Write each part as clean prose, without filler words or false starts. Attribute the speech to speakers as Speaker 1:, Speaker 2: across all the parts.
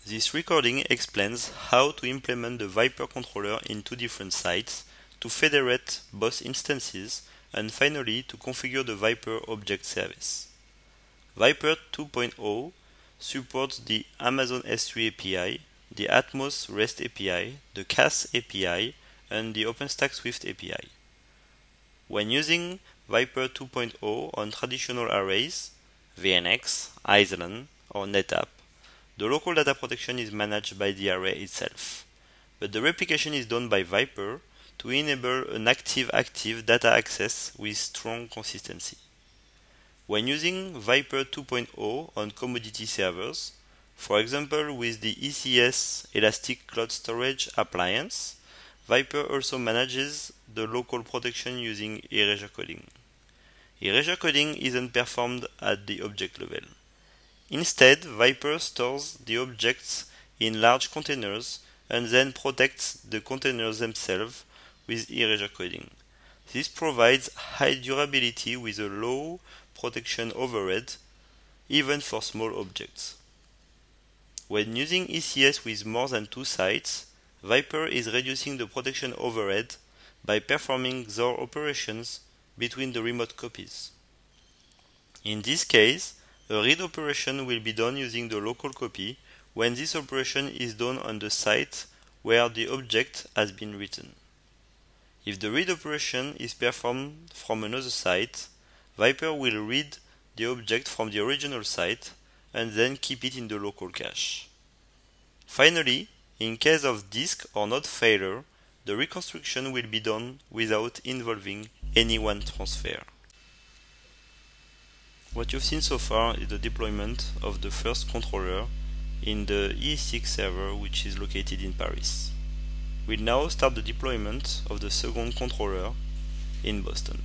Speaker 1: This recording explains how to implement the ViPR controller in two different sites, to federate both instances, and finally to configure the ViPR Object Service. ViPR 2.0 supports the Amazon S3 API, the Atmos REST API, the CAS API, and the OpenStack Swift API. When using ViPR 2.0 on traditional arrays, VNX, Isilon, or NetApp, the local data protection is managed by the array itself, but the replication is done by ViPR to enable an active-active data access with strong consistency. When using ViPR 2.0 on commodity servers, for example with the ECS Elastic Cloud Storage appliance, ViPR also manages the local protection using Erasure coding. Erasure coding isn't performed at the object level. Instead, ViPR stores the objects in large containers and then protects the containers themselves with erasure coding. This provides high durability with a low protection overhead, even for small objects. When using ECS with more than two sites, ViPR is reducing the protection overhead by performing XOR operations between the remote copies. In this case, a read operation will be done using the local copy when this operation is done on the site where the object has been written. If the read operation is performed from another site, ViPR will read the object from the original site and then keep it in the local cache. Finally, in case of disk or node failure, the reconstruction will be done without involving any WAN transfer. What you've seen so far is the deployment of the first controller in the E6 server, which is located in Paris. We'll now start the deployment of the second controller in Boston.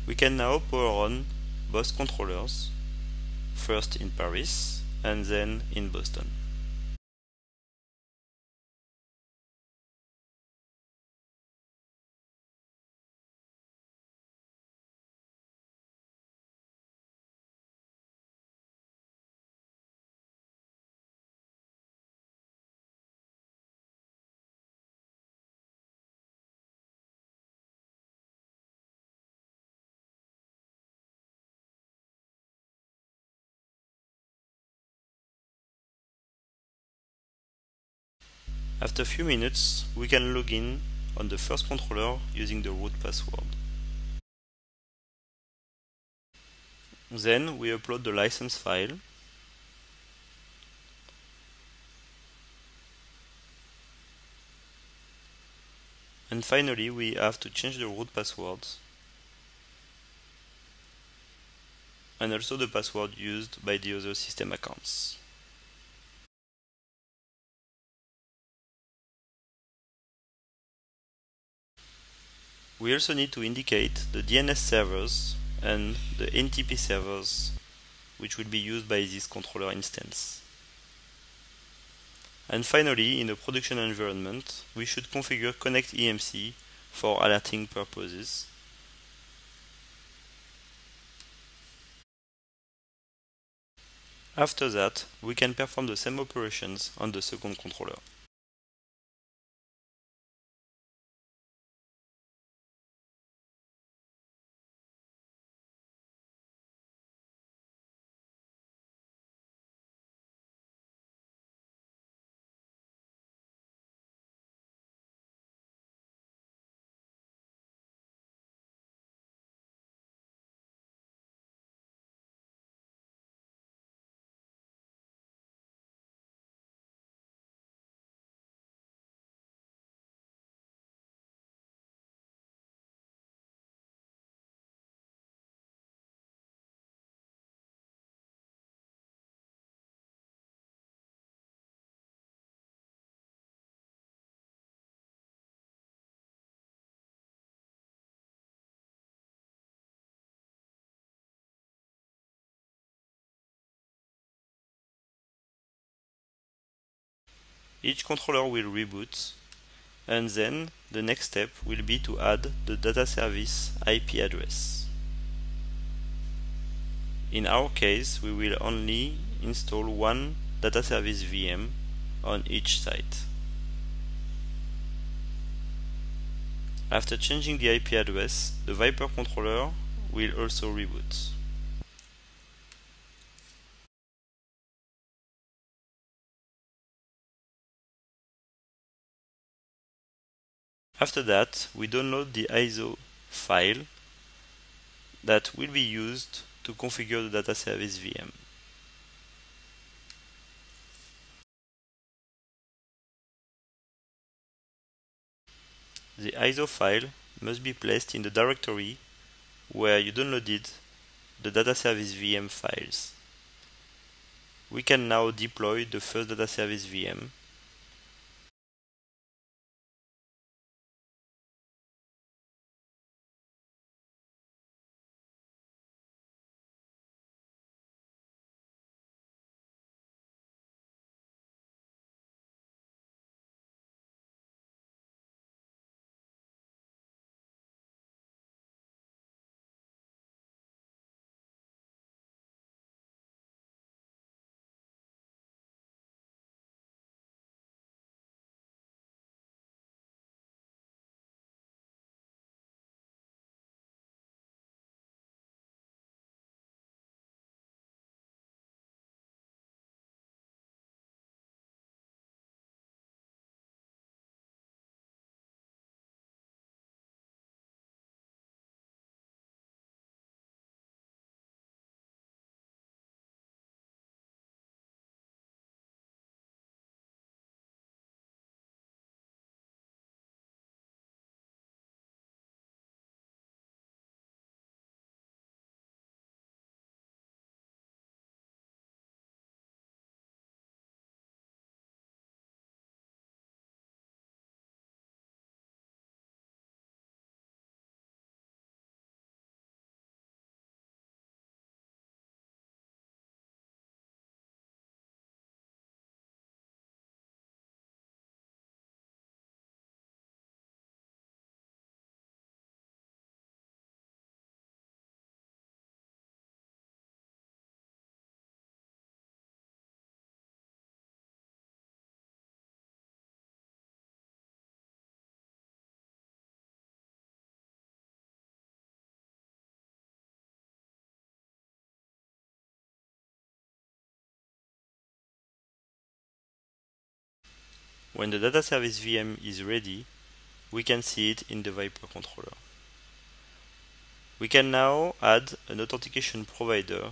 Speaker 1: We can now power on both controllers, first in Paris and then in Boston. After a few minutes, we can log in on the first controller using the root password. Then we upload the license file. And finally, we have to change the root passwords and also the password used by the other system accounts. We also need to indicate the DNS servers and the NTP servers which will be used by this controller instance. And finally, in a production environment, we should configure Connect EMC for alerting purposes. After that, we can perform the same operations on the second controller. Each controller will reboot, and then the next step will be to add the data service IP address. In our case, we will only install one data service VM on each site. After changing the IP address, the ViPR controller will also reboot. After that, we download the ISO file that will be used to configure the data service VM. The ISO file must be placed in the directory where you downloaded the data service VM files. We can now deploy the first data service VM. When the data service VM is ready, we can see it in the ViPR controller. We can now add an authentication provider.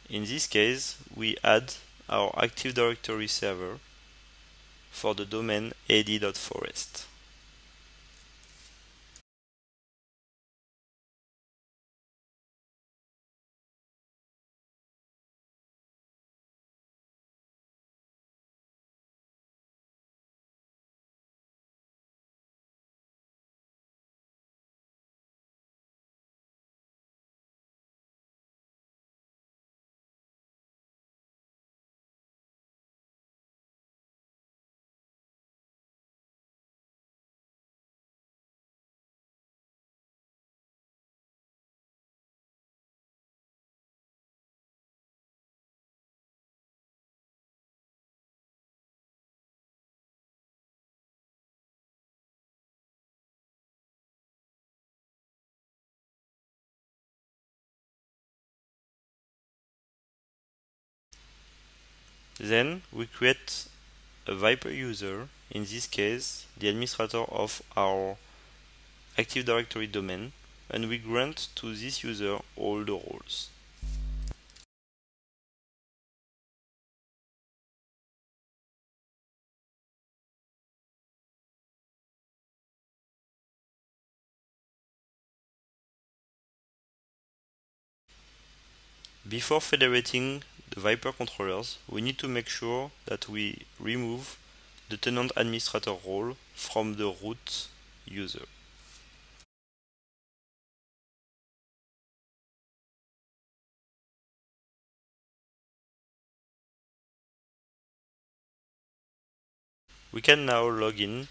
Speaker 1: In this case, we add our Active Directory server for the domain ad.forest. Then we create a ViPR user, in this case the administrator of our Active Directory domain, and we grant to this user all the roles. Before federating the ViPR controllers, we need to make sure that we remove the tenant administrator role from the root user. We can now log in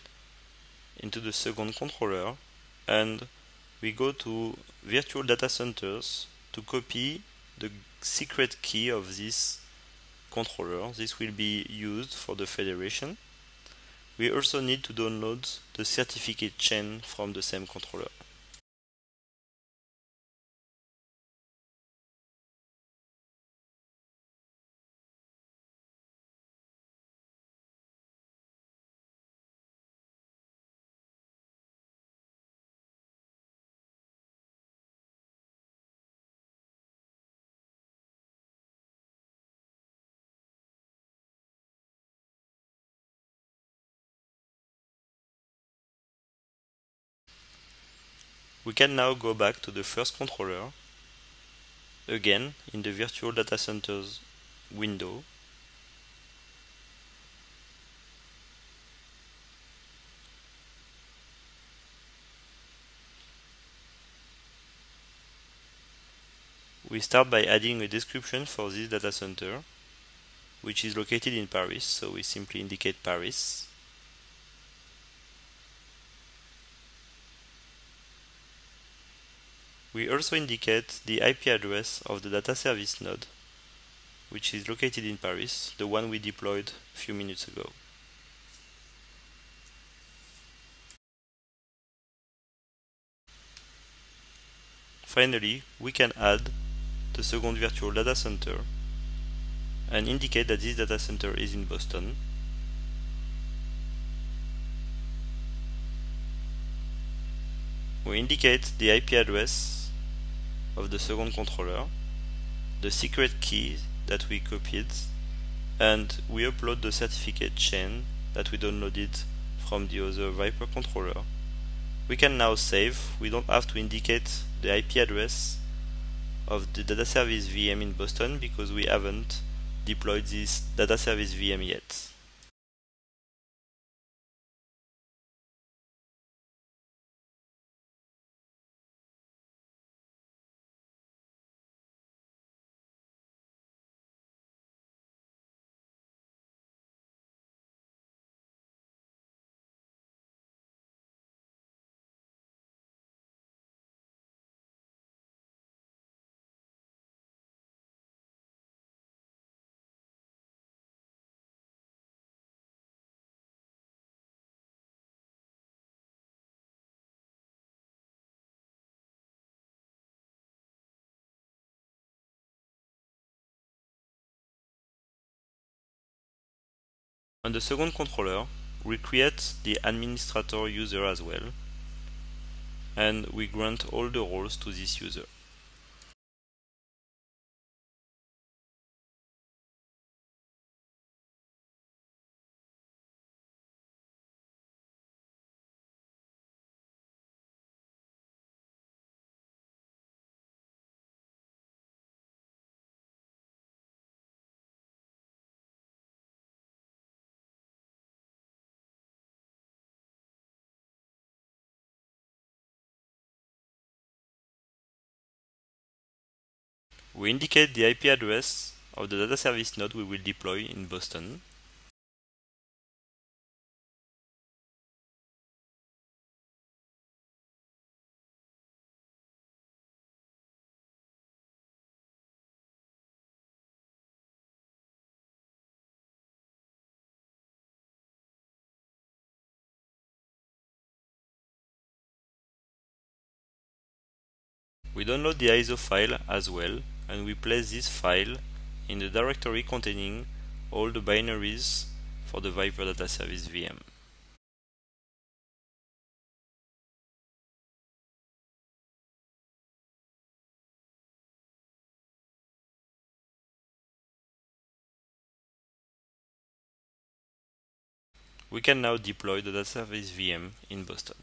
Speaker 1: into the second controller, and we go to virtual data centers to copy the secret key of this controller. This will be used for the federation. We also need to download the certificate chain from the same controller. We can now go back to the first controller, again in the virtual data centers window. We start by adding a description for this data center, which is located in Paris, so we simply indicate Paris. We also indicate the IP address of the data service node, which is located in Paris, the one we deployed a few minutes ago. Finally, we can add the second virtual data center and indicate that this data center is in Boston. We indicate the IP address of the second controller, the secret key that we copied, and we upload the certificate chain that we downloaded from the other ViPR controller. We can now save. We don't have to indicate the IP address of the data service VM in Boston because we haven't deployed this data service VM yet. On the second controller, we create the administrator user as well, and we grant all the roles to this user. We indicate the IP address of the data service node we will deploy in Boston. We download the ISO file as well, and we place this file in the directory containing all the binaries for the ViPR Data Service VM. We can now deploy the Data Service VM in Boston.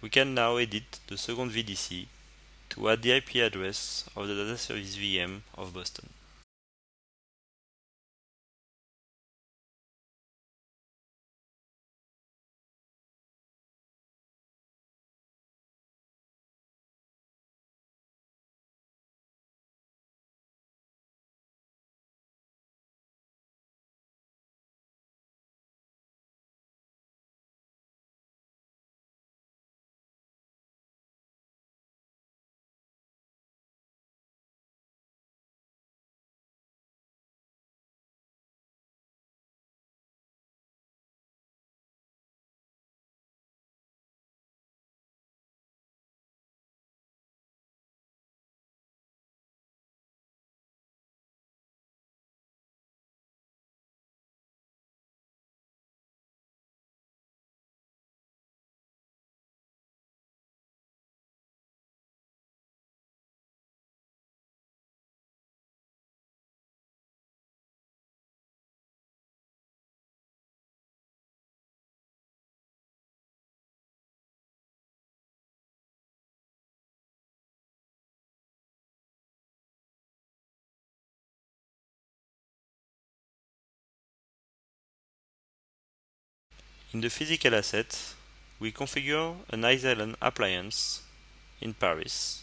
Speaker 1: We can now edit the second VDC to add the IP address of the Data Service VM of Boston. In the physical asset, we configure an Isilon appliance in Paris.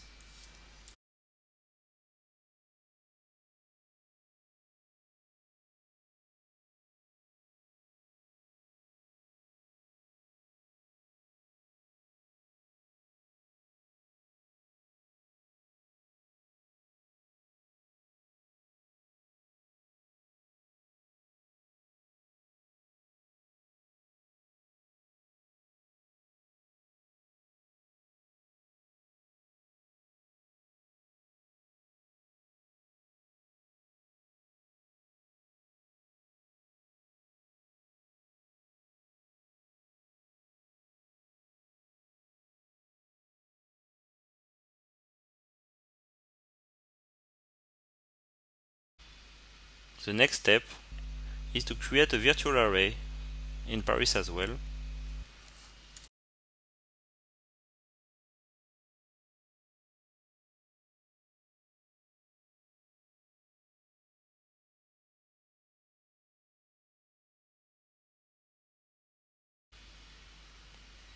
Speaker 1: The next step is to create a virtual array in Paris as well.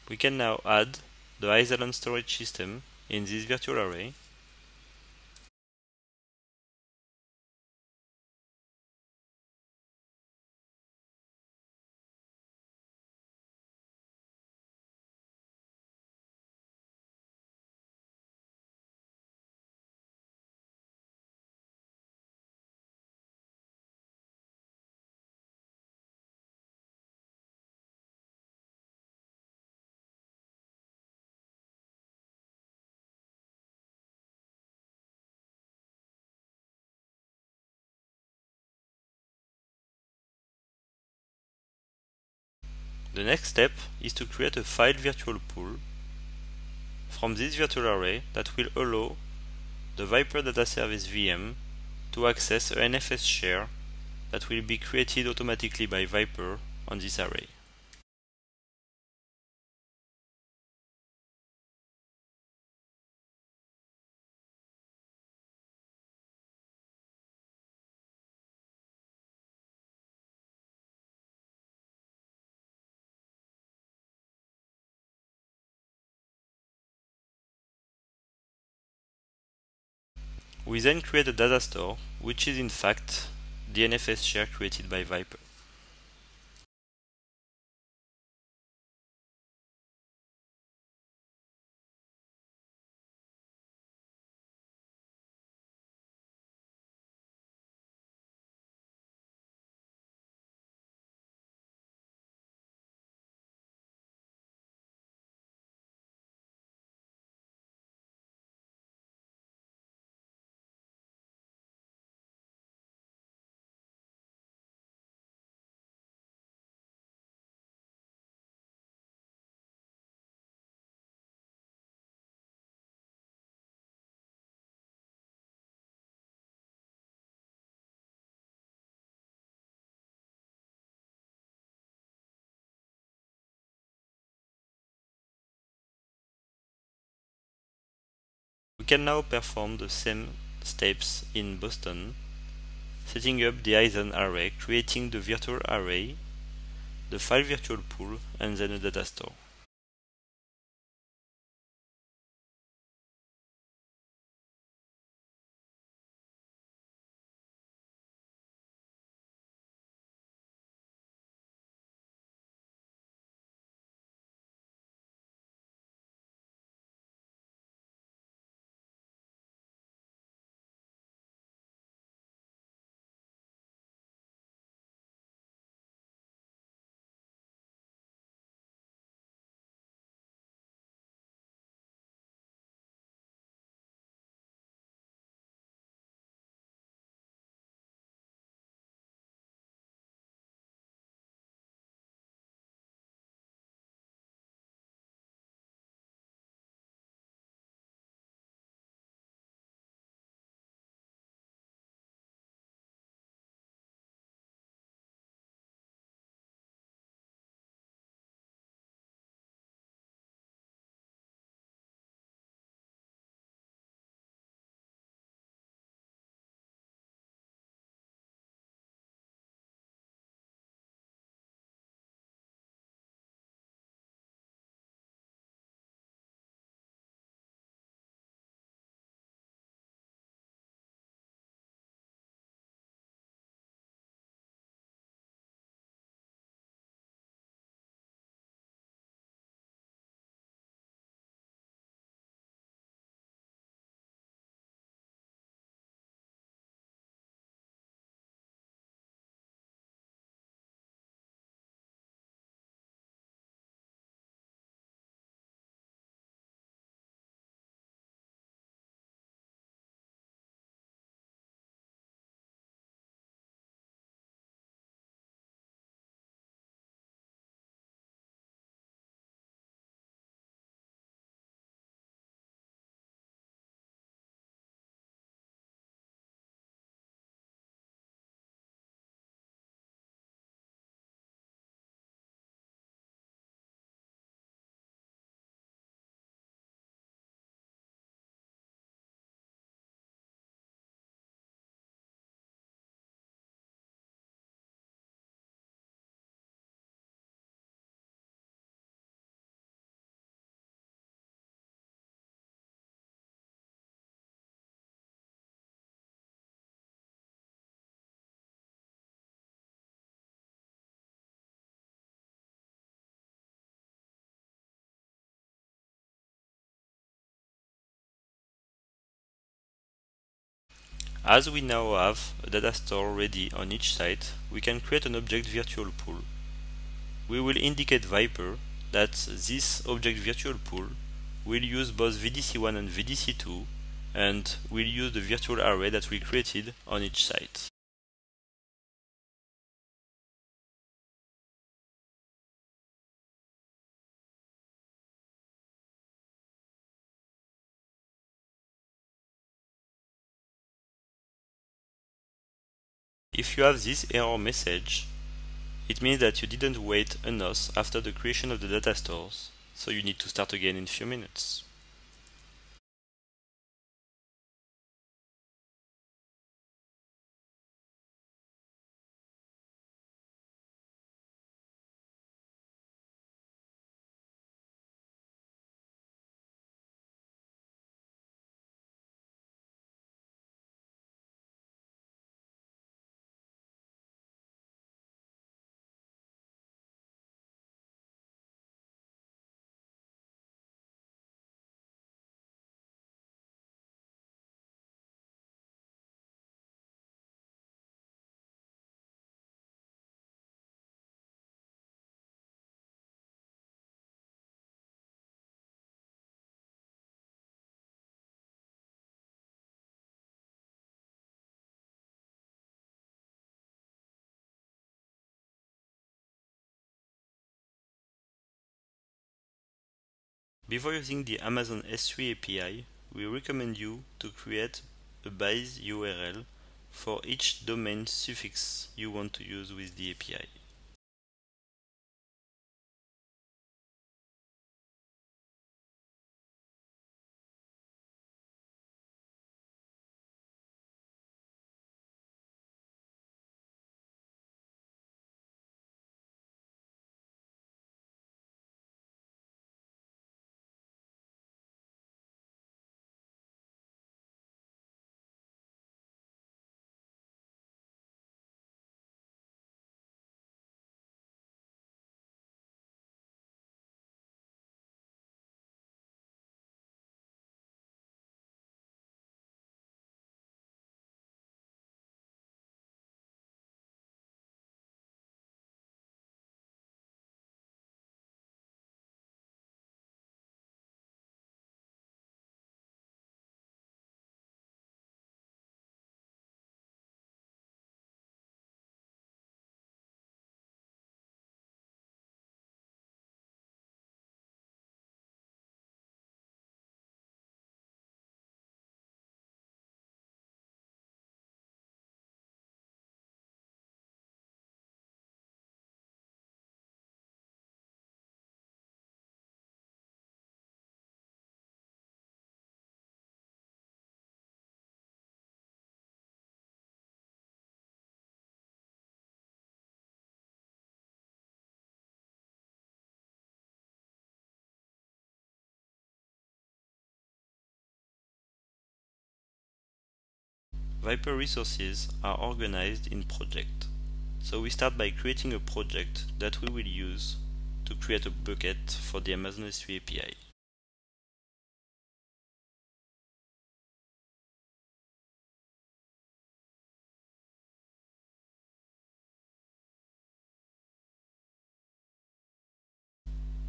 Speaker 1: We can now add the Isilon storage system in this virtual array. The next step is to create a file virtual pool from this virtual array that will allow the ViPR Data Service VM to access a NFS share that will be created automatically by ViPR on this array. We then create a data store, which is in fact the NFS share created by ViPR. We can now perform the same steps in Boston, setting up the Isilon array, creating the virtual array, the file virtual pool, and then a data store. As we now have a data store ready on each site, we can create an object virtual pool. We will indicate ViPR that this object virtual pool will use both VDC1 and VDC2 and will use the virtual array that we created on each site. If you have this error message, it means that you didn't wait enough after the creation of the data stores, so you need to start again in a few minutes. Before using the Amazon S3 API, we recommend you to create a base URL for each domain suffix you want to use with the API. ViPR resources are organized in projects. So we start by creating a project that we will use to create a bucket for the Amazon S3 API.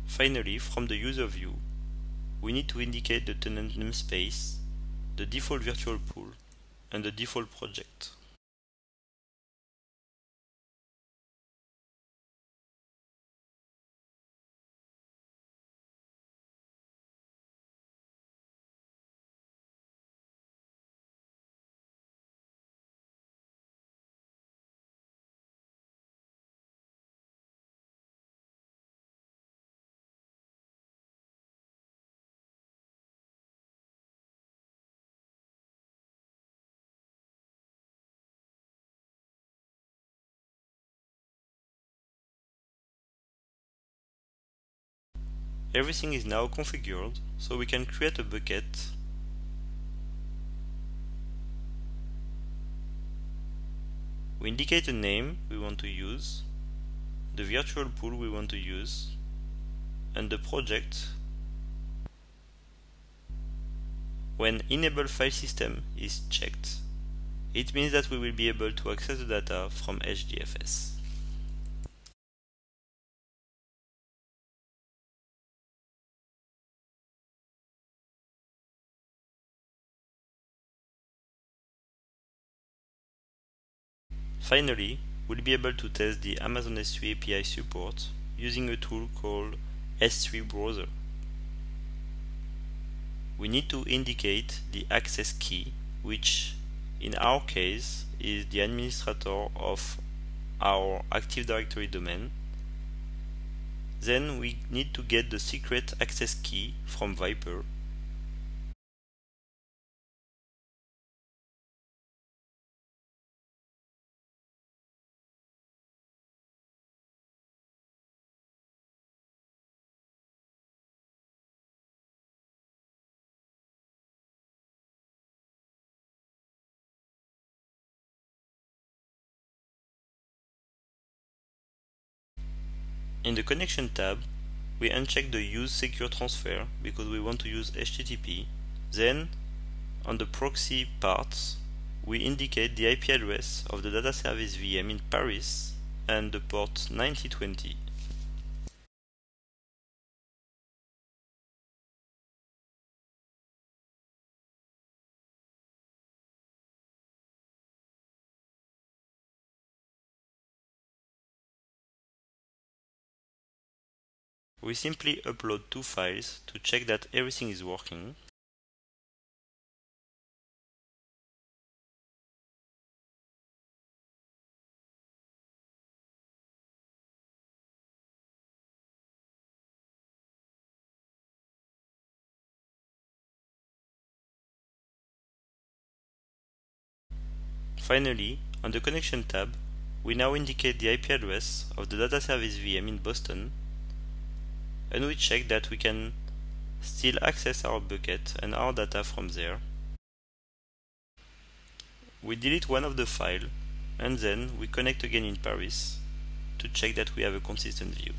Speaker 1: Finally, from the user view, we need to indicate the tenant namespace, the default virtual pool, and the default project. Everything is now configured, so we can create a bucket we indicate a name we want to use, the virtual pool we want to use, and the project. When Enable File System is checked, It means that we will be able to access the data from HDFS. Finally, we'll be able to test the Amazon S3 API support using a tool called S3 Browser. We need to indicate the access key, which in our case is the administrator of our Active Directory domain. Then we need to get the secret access key from ViPR. In the Connection tab, we uncheck the Use Secure Transfer because we want to use HTTP. Then, on the proxy parts, we indicate the IP address of the data service VM in Paris and the port 9020. We simply upload two files to check that everything is working. Finally, on the Connection tab, we now indicate the IP address of the data service VM in Boston, and we check that we can still access our bucket and our data from there. We delete one of the files, and then we connect again in Paris to check that we have a consistent view.